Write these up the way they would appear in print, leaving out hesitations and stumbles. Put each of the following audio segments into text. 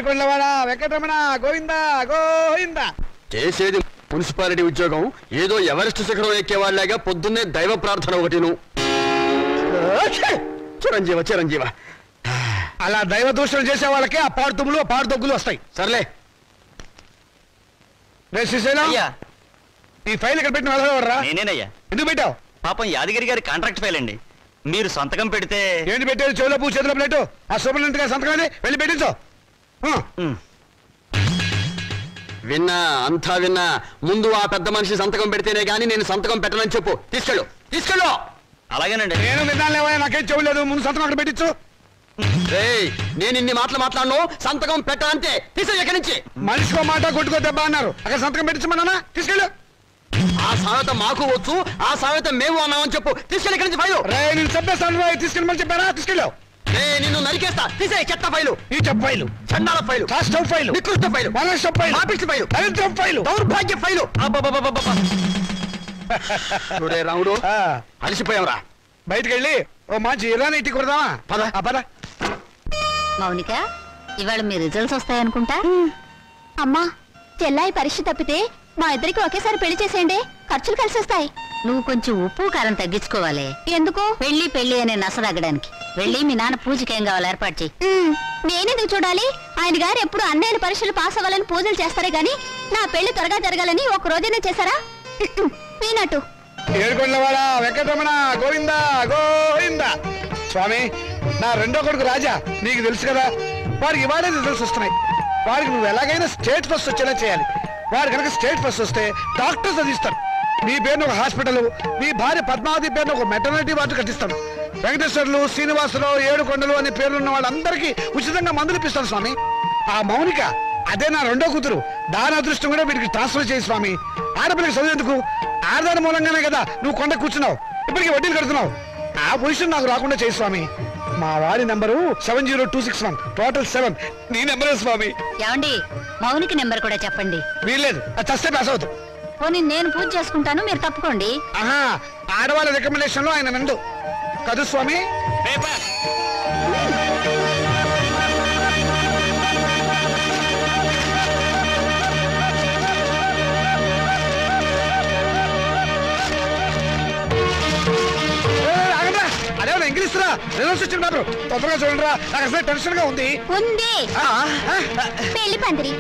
ఏడుకొండలవాడ వెంకటరమణ గోవిందా గోవిందా. చేసేది మున్సిపాలిటీ ఉద్యోగం, ఏదో ఎవరెస్ట్ శిఖరం ఎక్కేవాళ్ళగా పొద్దున్నే దైవ ప్రార్థన ఒకటిను. చిరంజీవ చిరంజీవ. అలా దైవ దూషణ చేసే వాళ్ళకి ఆ పాడుతుమ్ములు ఆ పాడుదొగ్గులు వస్తాయి. సర్లే. ఈ ఫైల్ ఇక్కడ పెట్టిన వెళ్ళరా? నేనేనయ్యా. ఎందుకు పెట్టావు? పాపం యాదగిరి గారి కాంట్రాక్ట్ ఫైల్ అండి. మీరు సంతకం పెడితే. ఏంటి పెట్టేది? చెవులో పూ చేతిలో ప్లేటు. ఆ సూపరింటెండెంట్ గారి సంతకాన్ని వెళ్ళి పెట్టించు. విన్నా, అంతా విన్నా. ముందు ఆ పెద్ద మనిషి సంతకం పెడితేనే గానీ నేను సంతకం పెట్టనని చెప్పు. తీసుకెళ్ళు తీసుకెళ్ళు. అలాగేనండి. నేను విన్నాను లేవా, నాకేం చెవు లేదు. ముందు సంతకం అక్కడ పెట్టించు. నేను ఇన్ని మాటలు మాట్లాడను, సంతకం పెట్టాలంటే తీసే ఎక్కడి నుంచి. మనిషికో మాట కొట్టుకో దెబ్బ అన్నారు. అక్కడ సంతకం పెట్టించమన్నా తీసుకెళ్ళు. ఆ సామెత మాకు వచ్చు, ఆ సామెత మేము అన్నామని చెప్పు. తీసుకెళ్ళి ఎక్కడి నుంచి ఫైలు. నేను చెప్పేస్తాను, తీసుకెళ్ళమని చెప్పారా? తీసుకెళ్ళు. నిన్ను నరికేస్తా. తీసే చెత్త ఫైలు. ఈ చెత్త ఫైలు, చండాల ఫైలు, కాస్టవ్ ఫైలు, నికృష్ట ఫైలు, మనస్టవ్ ఫైలు, ఆఫీస్ ఫైలు, దరిద్రం ఫైలు, దౌర్భాగ్య ఫైలు. రాముడు అలసిపోయావురా. బయటికి వెళ్ళి ఓ మంచి ఇరానీ ఇంటికి కొడదామా? పద పద. మౌనిక, ఇవాళ మీ రిజల్ట్స్ వస్తాయనుకుంటా. అమ్మా, చెల్లాయి పరీక్ష తప్పితే మా ఇద్దరికి ఒకేసారి పెళ్లి చేసేయండి, ఖర్చులు కలిసి వస్తాయి. నువ్వు కొంచెం ఉప్పు కారం తగ్గించుకోవాలి. ఎందుకు? పెళ్లి పెళ్లి అనే నసదగ్గడానికి. వెళ్ళి మీ నాన్న పూజకి ఏం కావాలి ఏర్పాటు చేయి. నేనెందుకు చూడాలి? ఆయన గారు ఎప్పుడు అన్నయ్య పరీక్షలు పాస్ అవ్వాలని పూజలు చేస్తారే గాని నా పెళ్లి త్వరగా జరగాలని ఒక రోజైనా చేశారా? వీనట్టు. ఏడుకొండలవాడ వెంకటరమణ గోవిందా గోవిందా. స్వామి, నా రెండో కొడుకు రాజా, నీకు తెలుసు కదా, వాడికి ఇవాళ రిజల్ట్స్ వస్తున్నాయి. వాడికి నువ్వు ఎలాగైనా స్టేట్ ఫస్ట్ వచ్చేలా చేయాలి. వాడు కనుక స్టేట్ ఫస్ట్ వస్తే డాక్టర్స్ చదివిస్తాడు. నీ పేరును ఒక హాస్పిటల్, నీ భార్య పద్మావతి పేరును ఒక మెటర్నిటీ వార్డు కట్టిస్తాడు. వెంకటేశ్వర్లు, శ్రీనివాసరావు, ఏడుకొండలు అనే పేర్లున్న వాళ్ళందరికీ ఉచితంగా మందులు ఇప్పిస్తాను స్వామి. ఆ మౌనిక, అదే నా రెండో కూతురు, దాని అదృష్టం కూడా వీడికి ట్రాన్స్ఫర్ చేయి స్వామి. ఆడపిల్లకి చదివేందుకు? ఆడదాని మూలంగానే కదా నువ్వు కొండ కూర్చున్నావు, ఇప్పటికీ వడ్డీలు కడుతున్నావు. ఆ పొజిషన్ నాకు రాకుండా చేయి స్వామి. మా వాడి నంబరు 70261, టోటల్ 7. నీ నెంబరే స్వామి. ఏమండి, మౌనికి నెంబర్ కూడా చెప్పండి. వీల్లేదు, అది చస్తే పాస్ అవుతావు. పోనీ నేను పూజ చేసుకుంటాను, మీరు తప్పుకోండి. ఆహా, ఆడవాళ్ళ రికమెండేషన్ లో ఆయన నందు కదు స్వామి. అదేమన్నా ఇంగ్లీష్ రా, రిజల్ట్స్ వచ్చిన పేపర్ తొందరగా చూడండి రా. నాకు అసలు టెన్షన్ గా ఉంది. పెళ్లి పందిరి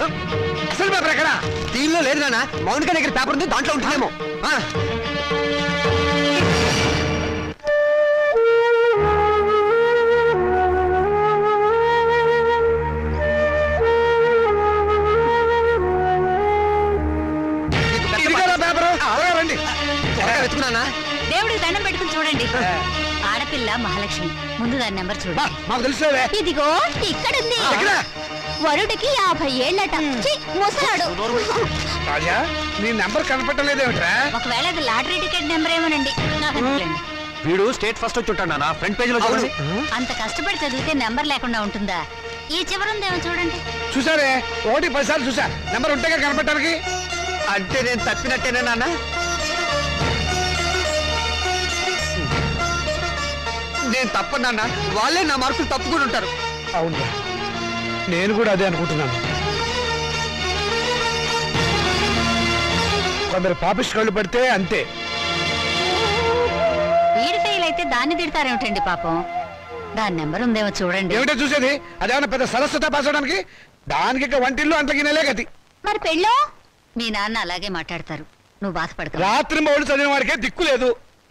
అసలు పేపర్ ఎక్కడ? దీనిలో లేదు నాన్న, మౌనిక దగ్గర పేపర్ ఉంది, దాంట్లో ఉంటుందేమో. రండి, వెతుకున్నానా? దేవుడికి దండం పెట్టుకుని చూడండి. ఆడపిల్ల మహాలక్ష్మి, ముందు దాని నెంబర్ చూడండి. మాకు తెలుసులే. ఇదిగో ఇక్కడుంది. వరుడికి 50 ఏళ్ళట. ముసలాడు. రాజా, నీ నెంబర్ కనపట్టలేదేమిట్రా? ఒకవేళ అది లాటరీ టికెట్ నెంబర్ ఏమోనండి, నాకు అనుకోండి. వీడు స్టేట్ ఫస్ట్ వచ్చి ఉంటాడు నాన్న, ఫ్రంట్ పేజ్ లో చూడండి. అంత కష్టపడి చదివితే నెంబర్ లేకుండా ఉంటుందా? ఈ చివరుందేమో చూడండి. చూసారే, 1 10 సార్లు చూసా. నెంబర్ ఉంటేగా కనపడటానికి. అంటే నేను తప్పినట్టేనా నాన్న? నేను తప్పనన్నా, వాళ్ళే నా మార్కులు తప్పుకుని ఉంటారు. అవును, నేను కూడా అదే అనుకుంటున్నాను. కొందరు పాపిష్టి కళ్ళు పడితే అంతే. వీడి ఫెయిల్ అయితే దాన్ని తిడతారేమిటండి పాపం. దాని నెంబర్ ఉందేమో చూడండి. ఏమిటో చూసేది? అదేమన్నా పెద్ద సరస్వత పాస్ అవడానికి? దానికి ఇక వంటిల్లు అంతకి నెలే గతి. మరి పెళ్ళో? మీ నాన్న అలాగే మాట్లాడతారు, నువ్వు బాధపడతావు. రాత్రి మౌళ్ళు చదివిన వాడికే దిక్కు లేదు.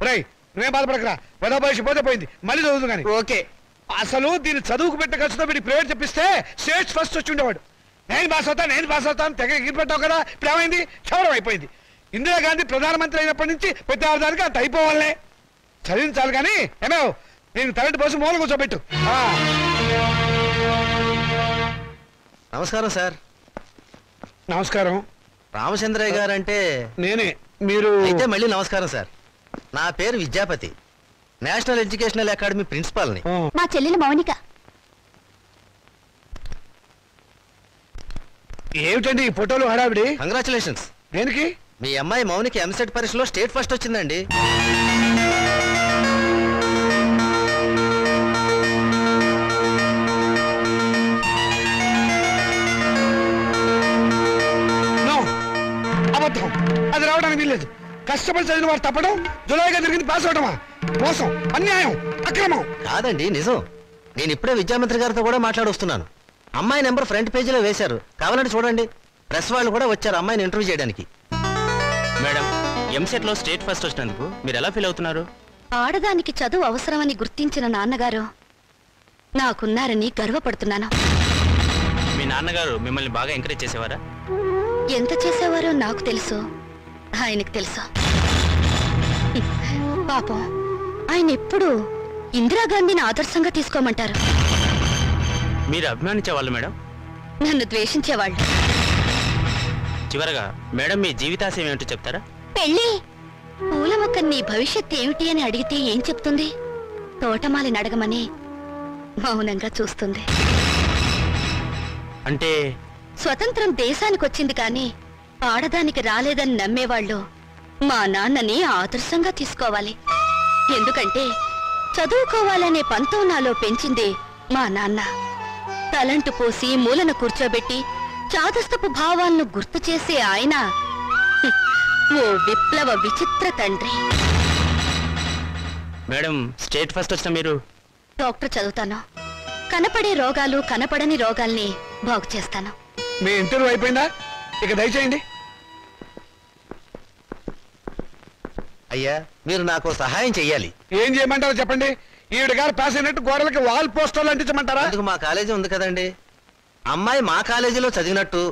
రై, నువ్వేం బాధపడకరా, వెద భవిష్య పోతే పోయింది, మళ్ళీ చదువుతు కానీ. ఓకే. అసలు దీన్ని చదువుకు పెట్టే ఖర్చుతో వీడి ప్రైవేట్ చెప్పిస్తే స్టేట్ ఫస్ట్ వచ్చి ఉండేవాడు. నేను పాస్ అవుతాను తెగ ఎగిరిపెట్టావు కదా. ఇప్పుడు ఏమైంది? క్షౌరం అయిపోయింది. ఇందిరాగాంధీ ప్రధానమంత్రి అయినప్పటి నుంచి ప్రతి అవదానికి అంత అయిపోవాలనే. చదివించాలి కానీ ఏమో నేను తరటి పోసి మూల కూర్చోబెట్టు. నమస్కారం సార్. నమస్కారం. రామచంద్రయ్య గారు అంటే నేనే. మీరు అయితే మళ్ళీ నమస్కారం సార్. నా పేరు విద్యాపతి, నేషనల్ ఎడ్యుకేషనల్ అకాడమీ ప్రిన్సిపాల్ని. మా చెల్లెలు మౌనిక. ఏమిటండి ఈ ఫోటోలు హడావిడి? కంగ్రాచులేషన్స్. దేనికి? మీ అమ్మాయి మౌనికి ఎంసెట్ పరీక్షలో స్టేట్ ఫస్ట్ వచ్చిందండి. చెప్పడానికి వీల్లేదు. కష్టపడి చదివిన వాడు తప్పడం, జులాయిగా తిరిగింది పాస్ అవడమా? మోసం, అన్యాయం, అక్రమం. కాదండి, నిజం. నేను ఇప్పుడే విద్యామంత్రి గారితో కూడా మాట్లాడొస్తున్నాను. అమ్మాయి నెంబర్ ఫ్రంట్ పేజీలో వేశారు, కావాలంటే చూడండి. ప్రెస్ వాళ్ళు కూడా వచ్చారు అమ్మాయిని ఇంటర్వ్యూ చేయడానికి. మేడం, ఎంసెట్ లో స్టేట్ ఫస్ట్ వచ్చినందుకు మీరు ఎలా ఫీల్ అవుతున్నారు? ఆడదానికి చదువు అవసరమని గుర్తించిన నాన్నగారు నాకున్నారని గర్వపడుతున్నాను. మీ నాన్నగారు మిమ్మల్ని బాగా ఎంకరేజ్ చేసేవారా? ఎంత చేసేవారో నాకు తెలుసు, ఆయనకు తెలుసు. పాపం ఆయన ఎప్పుడు ఇందిరాగాంధీని ఆదర్శంగా తీసుకోమంటారు. మీరు అభిమానించేవాళ్ళు మేడం? నన్ను ద్వేషించేవాళ్ళు. చివరగా మేడం మీ జీవితాశయం ఏమిటో చెప్తారా? పెళ్ళి. పూల మొక్క నీ భవిష్యత్ ఏమిటి అని అడిగితే ఏం చెప్తుంది? తోటమాలిని అడగమని మౌనంగా చూస్తుంది. అంటే స్వతంత్రం దేశానికి వచ్చింది కానీ ఆడదానికి రాలేదని నమ్మేవాళ్ళు మా నాన్నని ఆదర్శంగా తీసుకోవాలి. ఎందుకంటే చదువుకోవాలనే పంతం నాలో పెంచింది మా నాన్న. తలంటు పోసి మూలను కూర్చోబెట్టి చాదస్తపు భావాలను గుర్తు చేసే ఆయన ఓ విప్లవ విచిత్ర తండ్రి. మేడం, స్టేట్ ఫస్ట్ వచ్చిన మీరు? డాక్టర్ చదువుతాను. కనపడే రోగాలు కనపడని రోగాల్ని బాగు చేస్తాను. మీ ఇంటర్వ్యూ అయిపోయిందా? ఇక దయచేయండి. అయ్యా, మీరు నాకు సహాయం చెయ్యాలి. ఏం చేయమంటారో చెప్పండి. ఈవిడ గారు పాస్ అయినట్టు గోడలకి వాల్ పోస్టర్లు అంటించమంటారా? అందుకు మా కాలేజీ ఉంది కదండి. అమ్మాయి మా కాలేజీలో చదివినట్టు,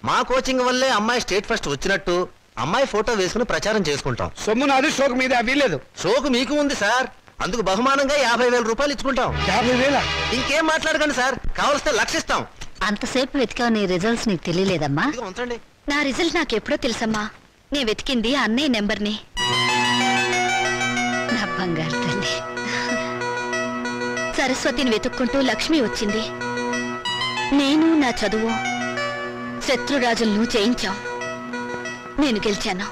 మా కోచింగ్ వల్లే అమ్మాయి స్టేట్ ఫస్ట్ వచ్చినట్టు అమ్మాయి ఫోటో వేసుకుని ప్రచారం చేసుకుంటాం. సొమ్ము నాది, షోకు మీద వీల్లేదు. షోకు మీకు ఉంది సార్, అందుకు బహుమానంగా 50,000 రూపాయలు ఇచ్చుకుంటాం. 50,000? ఇంకేం మాట్లాడకండి సార్, కావలిస్తే లక్షిస్తాం. అంతసేపు వెతికావు, నీ రిజల్ట్స్ నీకు తెలియలేదమ్మా? ఇదిగో ఉంచండి. నా రిజల్ట్ నాకెప్పుడో తెలుసమ్మా. నేను వెతికింది అన్నయ్య నెంబర్ని. నా బంగారు తల్లి. సరస్వతిని వెతుక్కుంటూ లక్ష్మి వచ్చింది. నేను నా చదువు శత్రురాజులను జయించాం. నేను గెలిచాను.